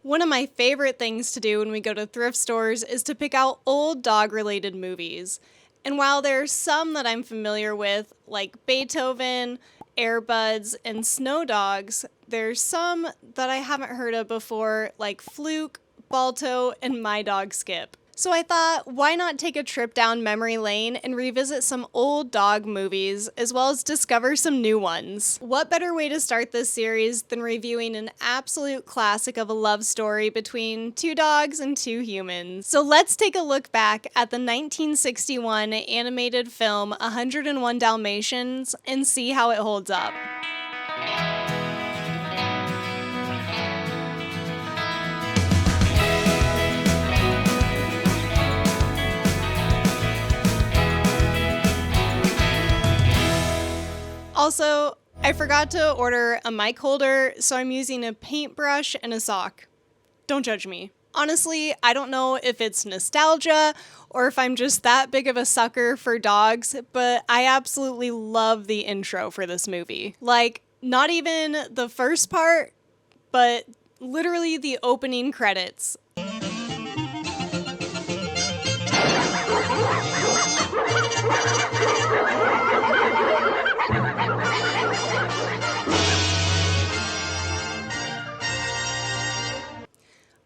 One of my favorite things to do when we go to thrift stores is to pick out old dog-related movies. And while there are some that I'm familiar with, like Beethoven, Air Buds, and Snow Dogs, there's some that I haven't heard of before, like Fluke, Balto, and My Dog Skip. So I thought, why not take a trip down memory lane and revisit some old dog movies, as well as discover some new ones? What better way to start this series than reviewing an absolute classic of a love story between two dogs and two humans? So let's take a look back at the 1961 animated film 101 Dalmatians and see how it holds up. Also, I forgot to order a mic holder, so I'm using a paintbrush and a sock. Don't judge me. Honestly, I don't know if it's nostalgia or if I'm just that big of a sucker for dogs, but I absolutely love the intro for this movie. Like, not even the first part, but literally the opening credits.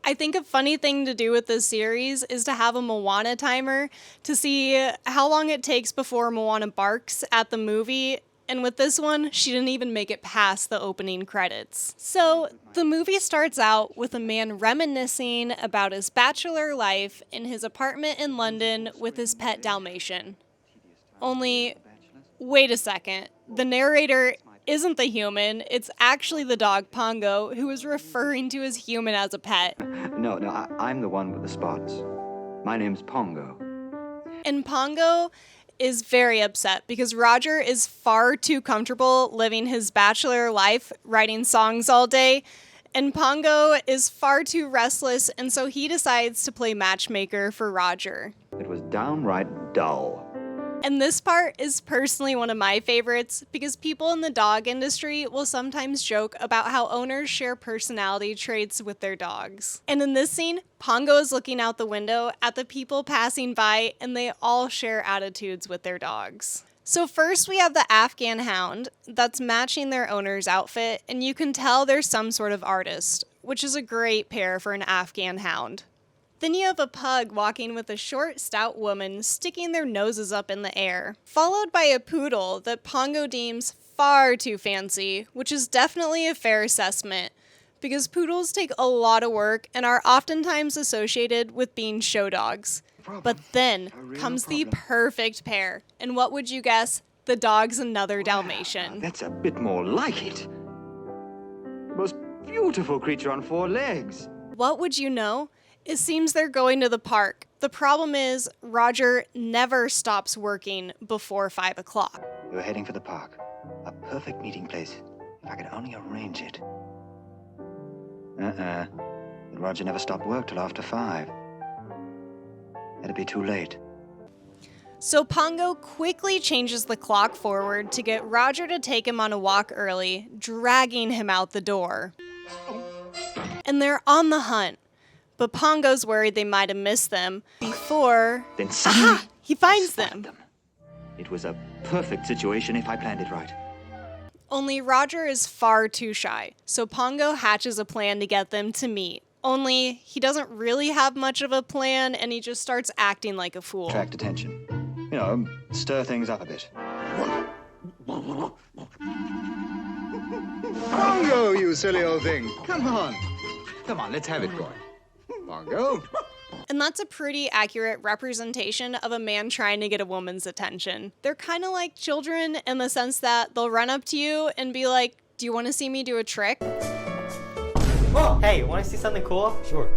I think a funny thing to do with this series is to have a Moana timer to see how long it takes before Moana barks at the movie, and with this one, she didn't even make it past the opening credits. So, the movie starts out with a man reminiscing about his bachelor life in his apartment in London with his pet Dalmatian. Only, wait a second, the narrator isn't the human, it's actually the dog Pongo, who is referring to his human as a pet. No, I'm the one with the spots. My name's Pongo. And Pongo is very upset because Roger is far too comfortable living his bachelor life, writing songs all day, and Pongo is far too restless, and so he decides to play matchmaker for Roger. It was downright dull. And this part is personally one of my favorites because people in the dog industry will sometimes joke about how owners share personality traits with their dogs. And in this scene, Pongo is looking out the window at the people passing by and they all share attitudes with their dogs. So first we have the Afghan hound that's matching their owner's outfit, and you can tell they're some sort of artist, which is a great pair for an Afghan hound. Then you have a pug walking with a short, stout woman sticking their noses up in the air, followed by a poodle that Pongo deems far too fancy, which is definitely a fair assessment, because poodles take a lot of work and are oftentimes associated with being show dogs. But then comes the perfect pair, and what would you guess? The dog's another Dalmatian. That's a bit more like it. The most beautiful creature on four legs. What would you know? It seems they're going to the park. The problem is, Roger never stops working before 5 o'clock. We're heading for the park. A perfect meeting place, if I could only arrange it. But Roger never stopped work till after 5. It'd be too late. So Pongo quickly changes the clock forward to get Roger to take him on a walk early, dragging him out the door. And they're on the hunt. But Pongo's worried they might have missed them before... Then suddenly, he finds them. It was a perfect situation if I planned it right. Only Roger is far too shy, so Pongo hatches a plan to get them to meet. Only he doesn't really have much of a plan, and he just starts acting like a fool. Attract attention. You know, stir things up a bit. Pongo, you silly old thing. Come on. Come on, let's have it going. Pongo. And that's a pretty accurate representation of a man trying to get a woman's attention. They're kind of like children in the sense that they'll run up to you and be like, "Do you want to see me do a trick?" Oh, hey, want to see something cool? Sure.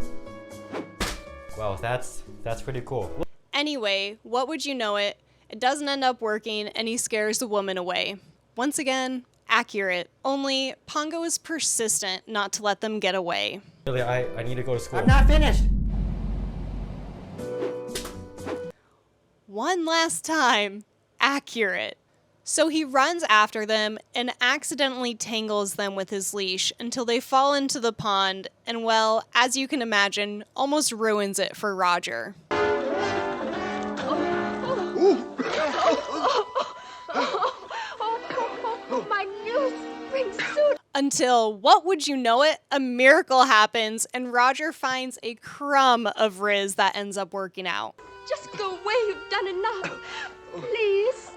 Well, that's pretty cool. Anyway, what would you know it? It doesn't end up working, and he scares the woman away. Once again, accurate. Only Pongo is persistent not to let them get away. Really, I need to go to school. I'm not finished. One last time, accurate. So he runs after them and accidentally tangles them with his leash until they fall into the pond and, well, as you can imagine, almost ruins it for Roger. My new spring suit! Until, what would you know it, a miracle happens and Roger finds a crumb of Riz that ends up working out. Just go away, you've done enough. Please.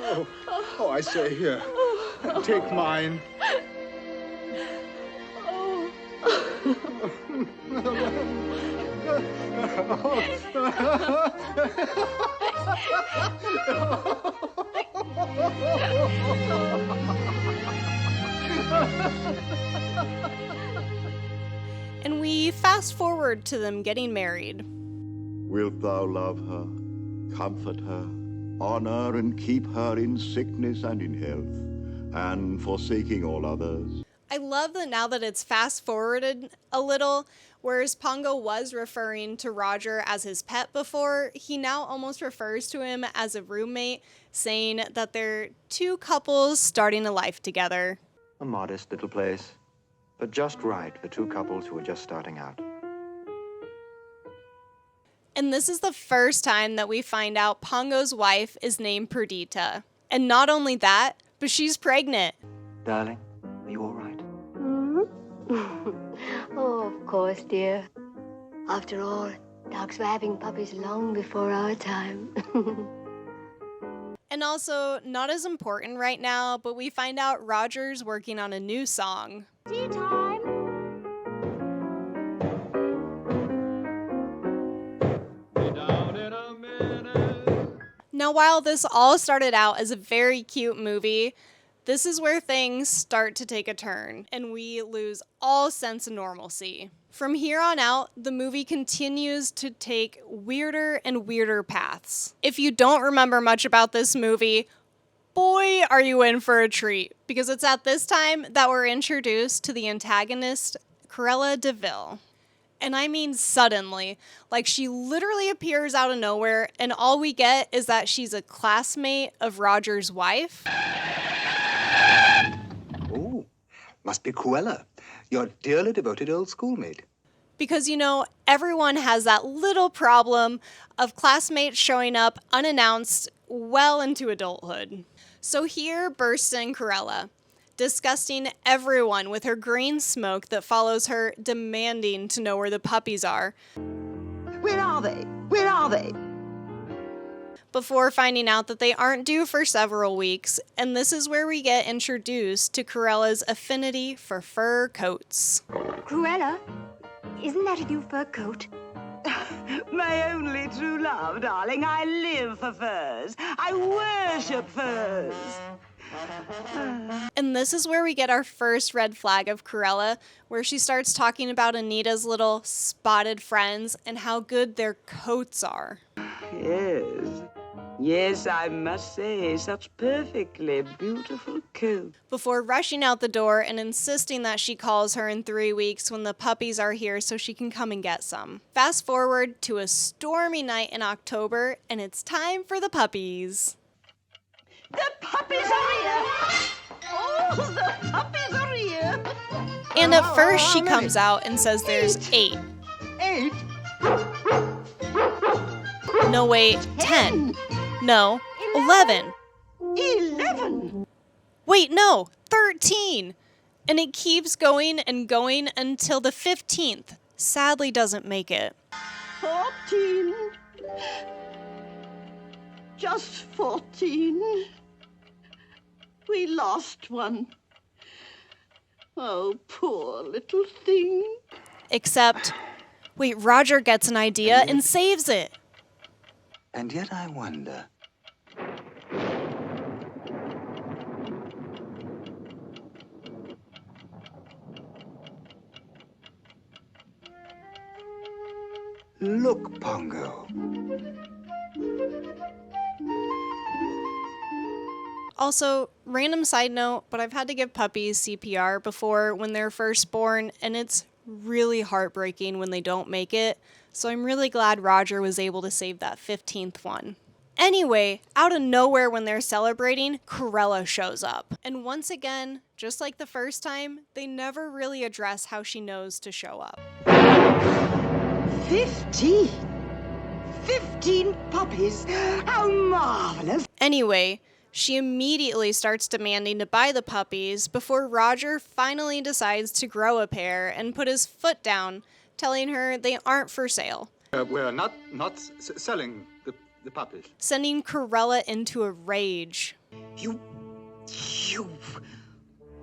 Oh, I say, here. Take mine. And we fast forward to them getting married. Wilt thou love her, comfort her, honor and keep her in sickness and in health, and forsaking all others? I love that now that it's fast forwarded a little, whereas Pongo was referring to Roger as his pet before, he now almost refers to him as a roommate, saying that they're two couples starting a life together. A modest little place, but just right for two couples who are just starting out. And this is the first time that we find out Pongo's wife is named Perdita. And not only that, but she's pregnant. Darling, are you all right? Oh, of course, dear. After all, dogs were having puppies long before our time. And also, not as important right now, but we find out Roger's working on a new song. Tea time! Now, while this all started out as a very cute movie, this is where things start to take a turn, and we lose all sense of normalcy. From here on out, the movie continues to take weirder and weirder paths. If you don't remember much about this movie, boy, are you in for a treat, because it's at this time that we're introduced to the antagonist, Cruella de Vil. And I mean suddenly, like she literally appears out of nowhere, and all we get is that she's a classmate of Roger's wife. Oh, must be Cruella, your dearly devoted old schoolmate. Because, you know, everyone has that little problem of classmates showing up unannounced well into adulthood. So here bursts in Cruella, disgusting everyone with her green smoke that follows her, demanding to know where the puppies are. Where are they? Where are they? Before finding out that they aren't due for several weeks, and this is where we get introduced to Cruella's affinity for fur coats. Cruella, isn't that a new fur coat? My only true love, darling. I live for furs. I worship furs. And this is where we get our first red flag of Cruella, where she starts talking about Anita's little spotted friends and how good their coats are. Yes. Yes, I must say, such perfectly beautiful coat. Before rushing out the door and insisting that she calls her in 3 weeks when the puppies are here so she can come and get some. Fast forward to a stormy night in October, and it's time for the puppies. The puppies are here! Oh, the puppies are here! And at first she comes out and says there's 8. 8? No, wait, 10. No, 11. 11? Wait, no, 13. And it keeps going and going until the 15th. Sadly doesn't make it. 14. Just 14. We lost one. Oh, poor little thing. Except, wait, Roger gets an idea and saves it. And yet I wonder. Look, Pongo. Also, random side note, but I've had to give puppies CPR before when they're first born, and it's really heartbreaking when they don't make it. So I'm really glad Roger was able to save that 15th one. Anyway, out of nowhere when they're celebrating, Cruella shows up. And once again, just like the first time, they never really address how she knows to show up. 15? 15 puppies? How marvelous! Anyway, she immediately starts demanding to buy the puppies before Roger finally decides to grow a pair and put his foot down, telling her they aren't for sale. We're not selling the puppies. Sending Cruella into a rage. You...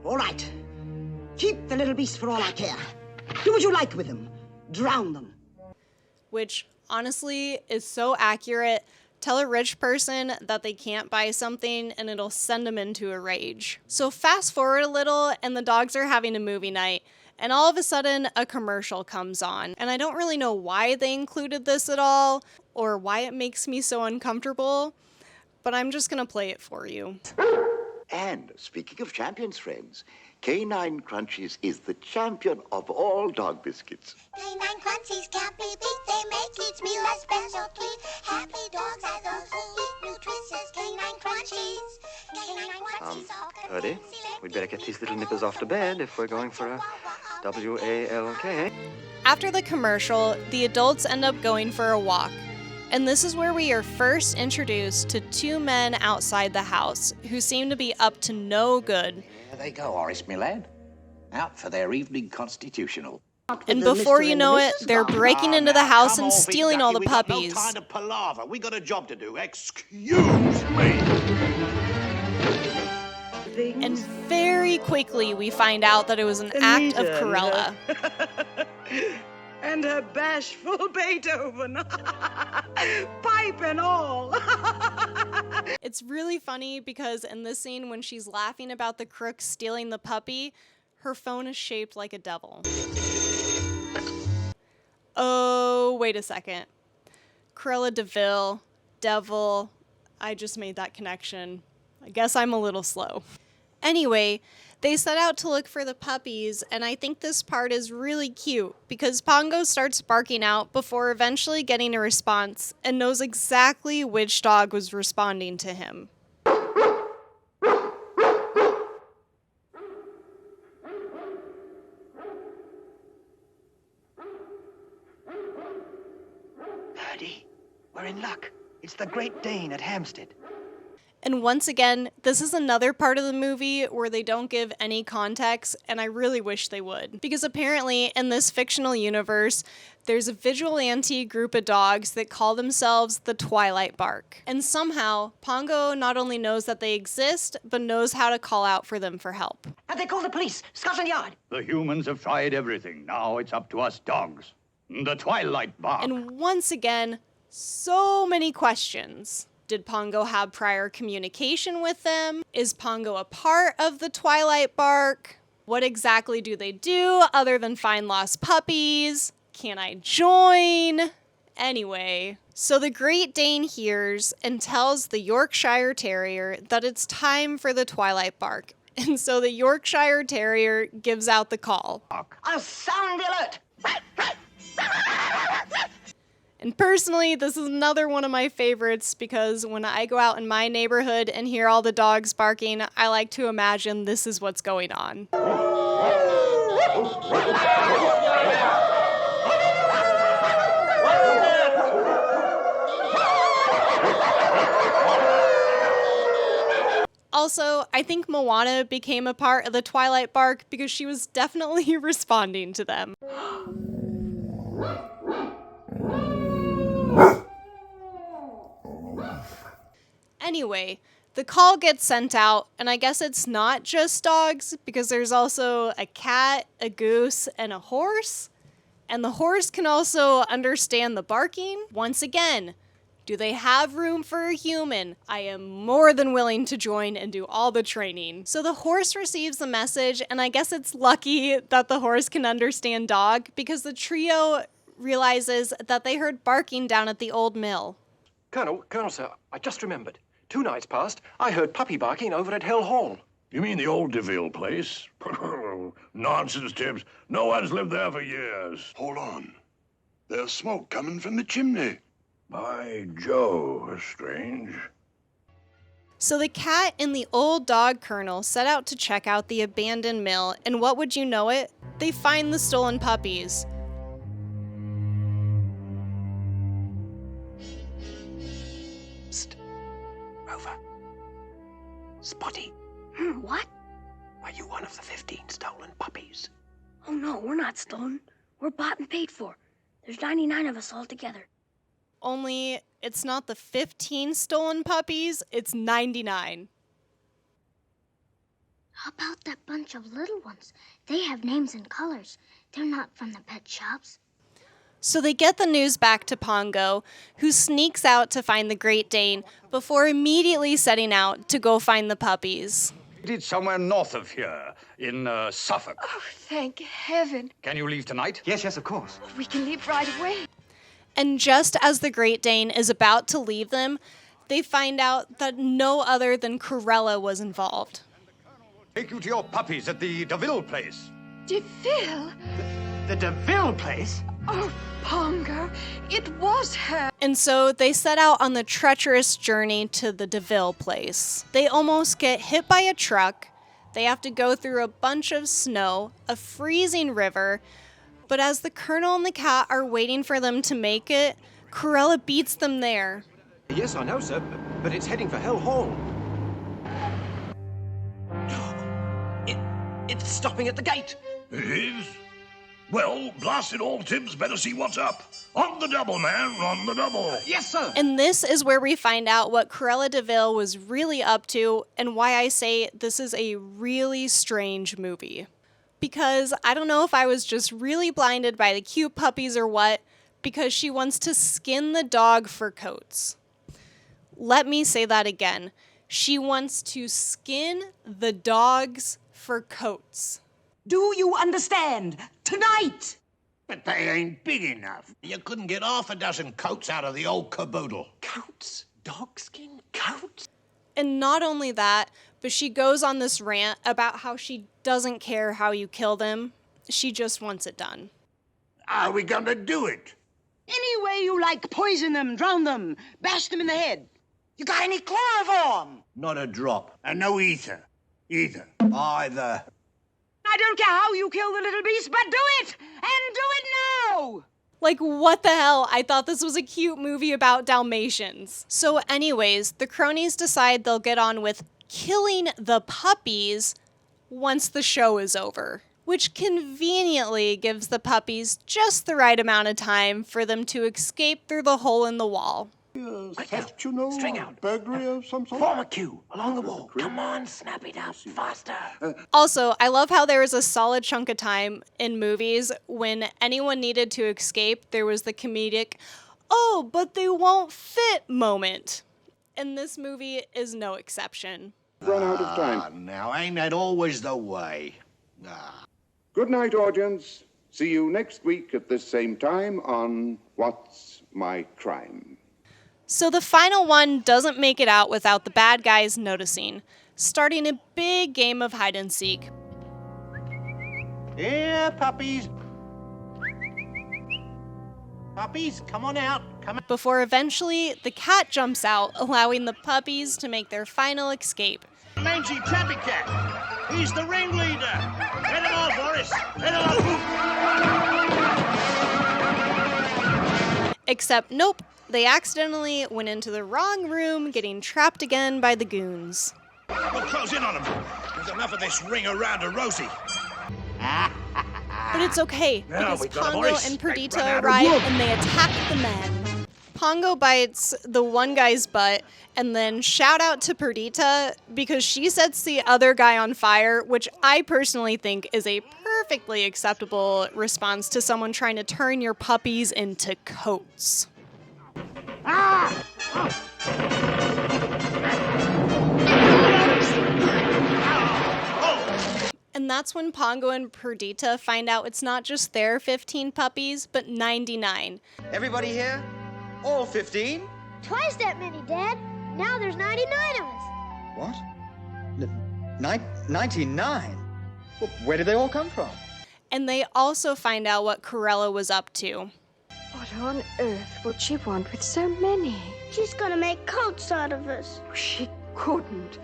All right. Keep the little beasts for all I care. Do what you like with them. Drown them. Which, honestly, is so accurate. Tell a rich person that they can't buy something and it'll send them into a rage. So fast forward a little and the dogs are having a movie night. And all of a sudden, a commercial comes on. And I don't really know why they included this at all, or why it makes me so uncomfortable, but I'm just gonna play it for you. And speaking of champions, friends, Canine Crunchies is the champion of all dog biscuits. Canine Crunchies can't be beat. They make each meal a special treat. Happy dogs are those who eat nutritious Canine Crunchies. Canine Crunchies all Ernie, we'd better get these little nippers off to bed if we're going for a WALK. After the commercial, the adults end up going for a walk. And this is where we are first introduced to two men outside the house who seem to be up to no good. There they go, Horace, my lad. Out for their evening constitutional. And before you know it, they're breaking into the house and stealing all the puppies. No time to palaver. We got a job to do. Excuse me. And very quickly we find out that it was an act of Cruella. And her bashful Beethoven. Pipe and all. It's really funny because in this scene when she's laughing about the crook stealing the puppy, her phone is shaped like a devil. Oh, wait a second. Cruella DeVille, devil. I just made that connection. I guess I'm a little slow. Anyway, they set out to look for the puppies, and I think this part is really cute because Pongo starts barking out before eventually getting a response and knows exactly which dog was responding to him. Birdie, we're in luck. It's the Great Dane at Hampstead. And once again, this is another part of the movie where they don't give any context, and I really wish they would. Because apparently, in this fictional universe, there's a vigilante group of dogs that call themselves the Twilight Bark. And somehow, Pongo not only knows that they exist, but knows how to call out for them for help. Have they called the police? Scotland Yard. The humans have tried everything. Now it's up to us dogs. The Twilight Bark. And once again, so many questions. Did Pongo have prior communication with them? Is Pongo a part of the Twilight Bark? What exactly do they do other than find lost puppies? Can I join? Anyway, so the Great Dane hears and tells the Yorkshire Terrier that it's time for the Twilight Bark. And so the Yorkshire Terrier gives out the call. I'll sound the alert. And personally, this is another one of my favorites because when I go out in my neighborhood and hear all the dogs barking, I like to imagine this is what's going on. Also, I think Moana became a part of the Twilight Bark because she was definitely responding to them. Anyway, the call gets sent out, and I guess it's not just dogs, because there's also a cat, a goose, and a horse. And the horse can also understand the barking. Once again, do they have room for a human? I am more than willing to join and do all the training. So the horse receives the message, and I guess it's lucky that the horse can understand dog, because the trio realizes that they heard barking down at the old mill. Colonel, sir, I just remembered. 2 nights past, I heard puppy barking over at Hell Hall. You mean the old DeVille place? Nonsense, Tibbs. No one's lived there for years. Hold on. There's smoke coming from the chimney. By Joe, strange. So the cat and the old dog colonel set out to check out the abandoned mill, and what would you know it? They find the stolen puppies. Psst. Rover. Spotty. What? Are you one of the 15 stolen puppies? Oh no, we're not stolen. We're bought and paid for. There's 99 of us all together. Only it's not the 15 stolen puppies, it's 99. How about that bunch of little ones? They have names and colors. They're not from the pet shops. So they get the news back to Pongo, who sneaks out to find the Great Dane before immediately setting out to go find the puppies. It's somewhere north of here, in Suffolk. Oh, thank heaven. Can you leave tonight? Yes, of course. We can leave right away. And just as the Great Dane is about to leave them, they find out that no other than Corella was involved. Take you to your puppies at the DeVille place. DeVille? The DeVille place? Oh, Pongo, it was her. And so they set out on the treacherous journey to the DeVille place. They almost get hit by a truck. They have to go through a bunch of snow, a freezing river. But as the colonel and the cat are waiting for them to make it, Corella beats them there. Yes, I know, sir, but it's heading for Hell Hall. It's stopping at the gate. It is? Well, blast it all, Tibbs. Better see what's up. On the double, man, on the double. Yes, sir. And this is where we find out what Corella DeVille was really up to and why I say this is a really strange movie. Because I don't know if I was just really blinded by the cute puppies or what, because she wants to skin the dog for coats. Let me say that again. She wants to skin the dogs for coats. Do you understand? Tonight! But they ain't big enough. You couldn't get half a dozen coats out of the old caboodle. Coats? Dogskin coats? And not only that, but she goes on this rant about how she doesn't care how you kill them. She just wants it done. How are we gonna do it? Any way you like, poison them, drown them, bash them in the head. You got any chloroform? Not a drop. And no ether. Either. Either. I don't care how you kill the little beast, but do it! And do it now! Like, what the hell? I thought this was a cute movie about Dalmatians. So anyways, the cronies decide they'll get on with killing the puppies once the show is over, which conveniently gives the puppies just the right amount of time for them to escape through the hole in the wall. Theft, you know, String out. burglary of some sort. Form a queue along the wall. Come on, snap it up faster. Also, I love how there was a solid chunk of time in movies when anyone needed to escape, there was the comedic, oh, but they won't fit moment. And this movie is no exception. Run out of time. Now, ain't that always the way? Good night, audience. See you next week at this same time on What's My Crime? So the final one doesn't make it out without the bad guys noticing, starting a big game of hide and seek. Yeah, puppies. Puppies, come on out. Come out. Before eventually the cat jumps out, allowing the puppies to make their final escape. Mangy Tabby Cat. He's the ringleader. Head him off, Boris. Head him off. Except nope, they accidentally went into the wrong room, getting trapped again by the goons. We'll close in on him. There's enough of this ring around a Rosie. But it's okay, because we got a Pongo voice. and They Perdita run out of arrive wood. and they attack the men. Pongo bites the one guy's butt, and then shout out to Perdita because she sets the other guy on fire, which I personally think is a perfectly acceptable response to someone trying to turn your puppies into coats. And that's when Pongo and Perdita find out it's not just their 15 puppies, but 99. Everybody here? All 15? Twice that many, Dad. Now there's 99 of us. What? 99? Well, where did they all come from? And they also find out what Corella was up to. What on earth would she want with so many? She's gonna make coats out of us. She couldn't.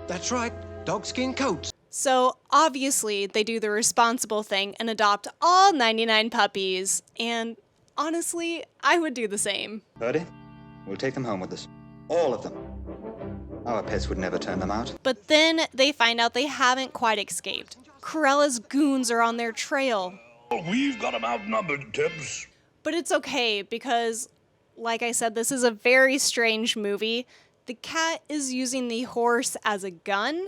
That's right, dogskin coats. So obviously they do the responsible thing and adopt all 99 puppies. And honestly, I would do the same. Birdie, we'll take them home with us. All of them. Our pets would never turn them out. But then they find out they haven't quite escaped. Cruella's goons are on their trail. We've got them outnumbered, Tibbs. But it's okay because, like I said, this is a very strange movie. The cat is using the horse as a gun.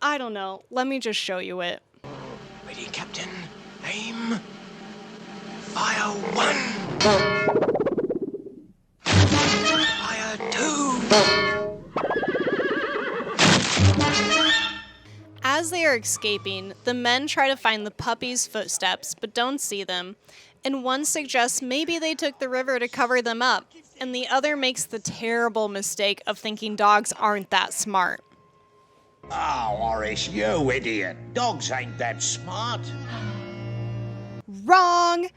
I don't know. Let me just show you it. Ready, Captain. Aim. Fire 1. Fire 2. As they are escaping, the men try to find the puppies' footsteps, but don't see them. And one suggests maybe they took the river to cover them up, and the other makes the terrible mistake of thinking dogs aren't that smart. Oh, Horace, you idiot. Dogs ain't that smart. Wrong!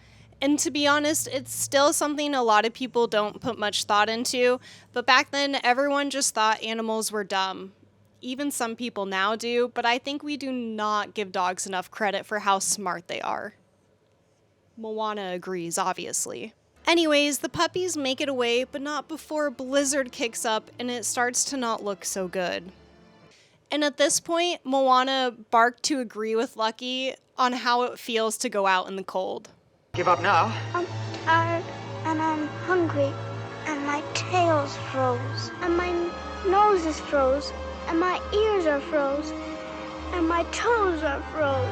And to be honest, it's still something a lot of people don't put much thought into, but back then everyone just thought animals were dumb. Even some people now do, but I think we do not give dogs enough credit for how smart they are. Moana agrees, obviously. Anyways, the puppies make it away, but not before a blizzard kicks up and it starts to not look so good. And at this point, Moana barked to agree with Lucky on how it feels to go out in the cold. Give up now? I'm tired and I'm hungry and my tail's froze and my nose is froze and my ears are froze and my toes are froze.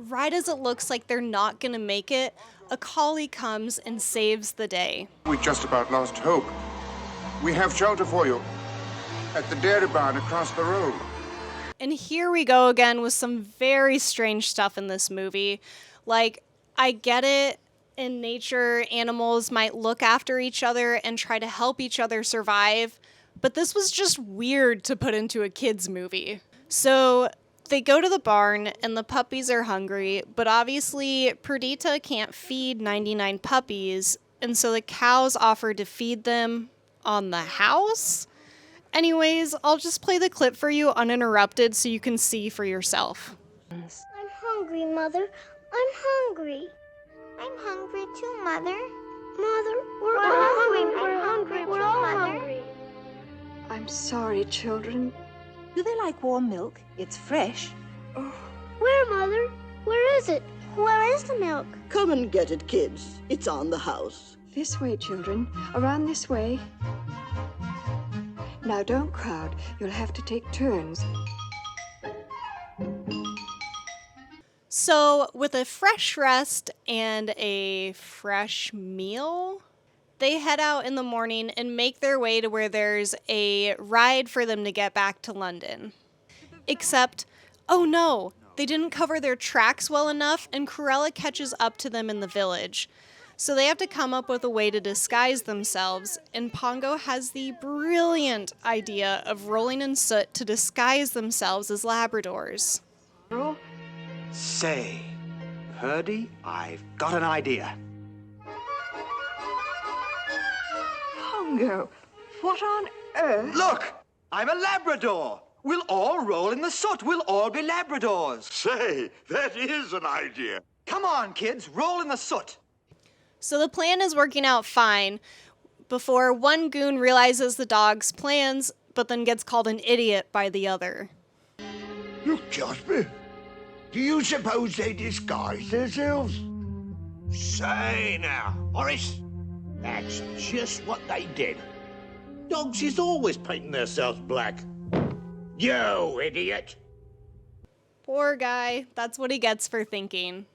Right as it looks like they're not gonna make it, a collie comes and saves the day. We just about lost hope. We have shelter for you at the dairy barn across the road. And here we go again with some very strange stuff in this movie. Like, I get it, in nature, animals might look after each other and try to help each other survive, but this was just weird to put into a kid's movie. So they go to the barn and the puppies are hungry, but obviously Perdita can't feed 99 puppies, and so the cows offer to feed them on the house? Anyways, I'll just play the clip for you uninterrupted so you can see for yourself. I'm hungry, Mother. I'm hungry. I'm hungry too, Mother. Mother, we're all hungry. We're hungry. We're all hungry. I'm sorry, children. Do they like warm milk? It's fresh. Oh. Where, Mother? Where is it? Where is the milk? Come and get it, kids. It's on the house. This way, children. Around this way. Now don't crowd. You'll have to take turns. So, with a fresh rest and a fresh meal, they head out in the morning and make their way to where there's a ride for them to get back to London. Except, oh no, they didn't cover their tracks well enough and Cruella catches up to them in the village. So they have to come up with a way to disguise themselves, and Pongo has the brilliant idea of rolling in soot to disguise themselves as Labradors. Say, Purdy, I've got an idea. Pongo, what on earth? Look, I'm a Labrador. We'll all roll in the soot. We'll all be Labradors. Say, that is an idea. Come on, kids, roll in the soot. So the plan is working out fine before one goon realizes the dog's plans, but then gets called an idiot by the other. Look, Jasper, do you suppose they disguise themselves? Say now, Horace, that's just what they did. Dogs is always painting themselves black. You idiot! Poor guy, that's what he gets for thinking.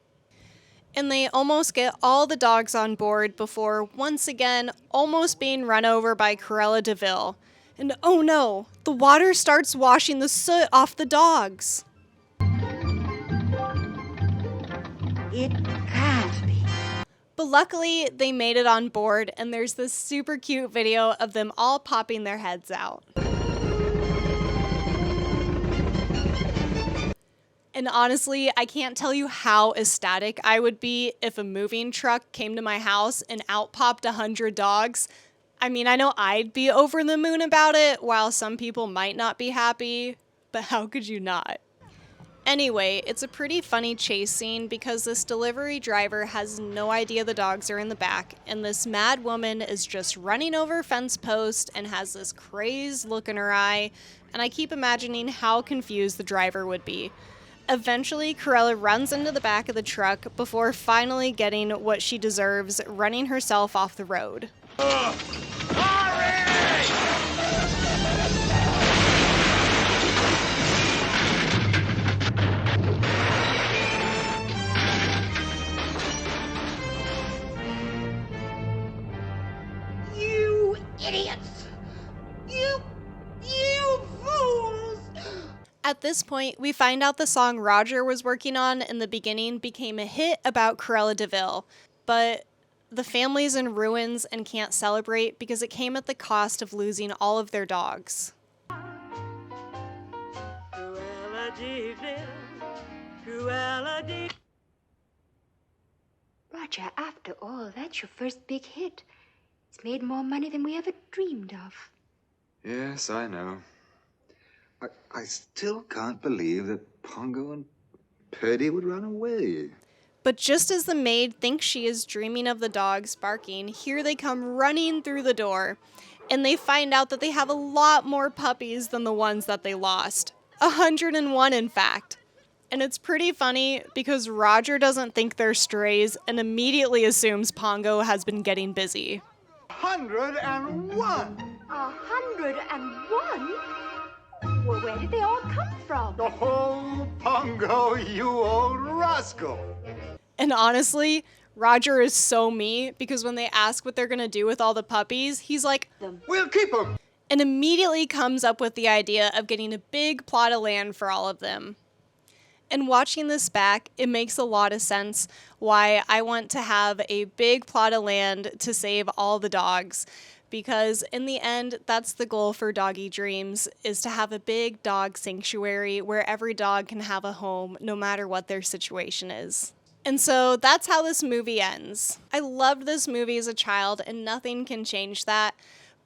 And they almost get all the dogs on board before, once again, almost being run over by Cruella de Vil. And oh no, the water starts washing the soot off the dogs. It can't be. But luckily, they made it on board, and there's this super cute video of them all popping their heads out. And honestly, I can't tell you how ecstatic I would be if a moving truck came to my house and out popped 100 dogs. I mean, I know I'd be over the moon about it, while some people might not be happy, but how could you not? Anyway, it's a pretty funny chase scene because this delivery driver has no idea the dogs are in the back, and this mad woman is just running over a fence post and has this crazed look in her eye, and I keep imagining how confused the driver would be. Eventually, Cruella runs into the back of the truck before finally getting what she deserves, running herself off the road. You idiots! You fools! At this point, we find out the song Roger was working on in the beginning became a hit about Cruella de Vil, but the family's in ruins and can't celebrate because it came at the cost of losing all of their dogs. Cruella de Vil, Cruella de... Roger, after all, that's your first big hit. It's made more money than we ever dreamed of. Yes, I know. I still can't believe that Pongo and Purdy would run away. But just as the maid thinks she is dreaming of the dogs barking, here they come running through the door. And they find out that they have a lot more puppies than the ones that they lost. 101, in fact. And it's pretty funny because Roger doesn't think they're strays and immediately assumes Pongo has been getting busy. 101! 101? Well, where did they all come from? Oh, Pongo, you old rascal! And honestly, Roger is so me because when they ask what they're gonna do with all the puppies, he's like, "We'll keep them!" And immediately comes up with the idea of getting a big plot of land for all of them. And watching this back, it makes a lot of sense why I want to have a big plot of land to save all the dogs. Because in the end, that's the goal for Doggie Dreams, is to have a big dog sanctuary where every dog can have a home no matter what their situation is. And so that's how this movie ends. I loved this movie as a child and nothing can change that.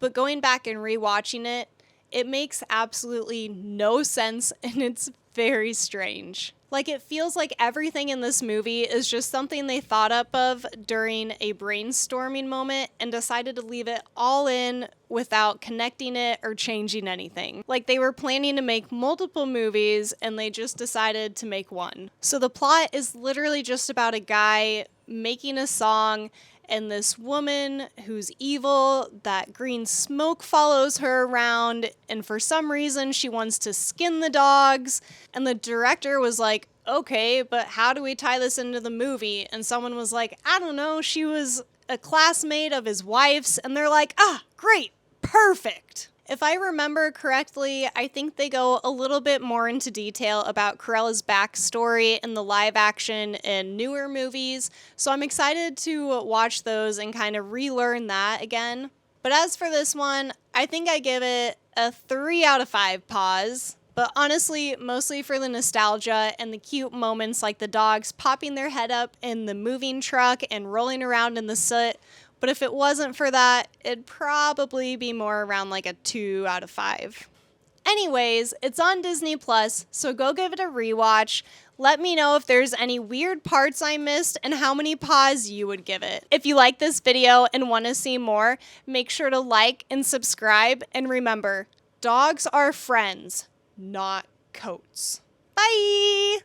But going back and rewatching it, it makes absolutely no sense and it's very strange. Like, it feels like everything in this movie is just something they thought up of during a brainstorming moment and decided to leave it all in without connecting it or changing anything. Like, they were planning to make multiple movies and they just decided to make one. So the plot is literally just about a guy making a song and this woman who's evil, that green smoke follows her around, and for some reason she wants to skin the dogs, and the director was like, okay, but how do we tie this into the movie? And someone was like, I don't know, she was a classmate of his wife's, and they're like, great, perfect. If I remember correctly, I think they go a little bit more into detail about Cruella's backstory in the live action and newer movies, so I'm excited to watch those and kind of relearn that again. But as for this one, I think I give it a 3 out of 5 paws. But honestly, mostly for the nostalgia and the cute moments like the dogs popping their head up in the moving truck and rolling around in the soot. But if it wasn't for that, it'd probably be more around like a 2 out of 5. Anyways, it's on Disney+, so go give it a rewatch. Let me know if there's any weird parts I missed and how many paws you would give it. If you like this video and want to see more, make sure to like and subscribe. And remember, dogs are friends, not coats. Bye!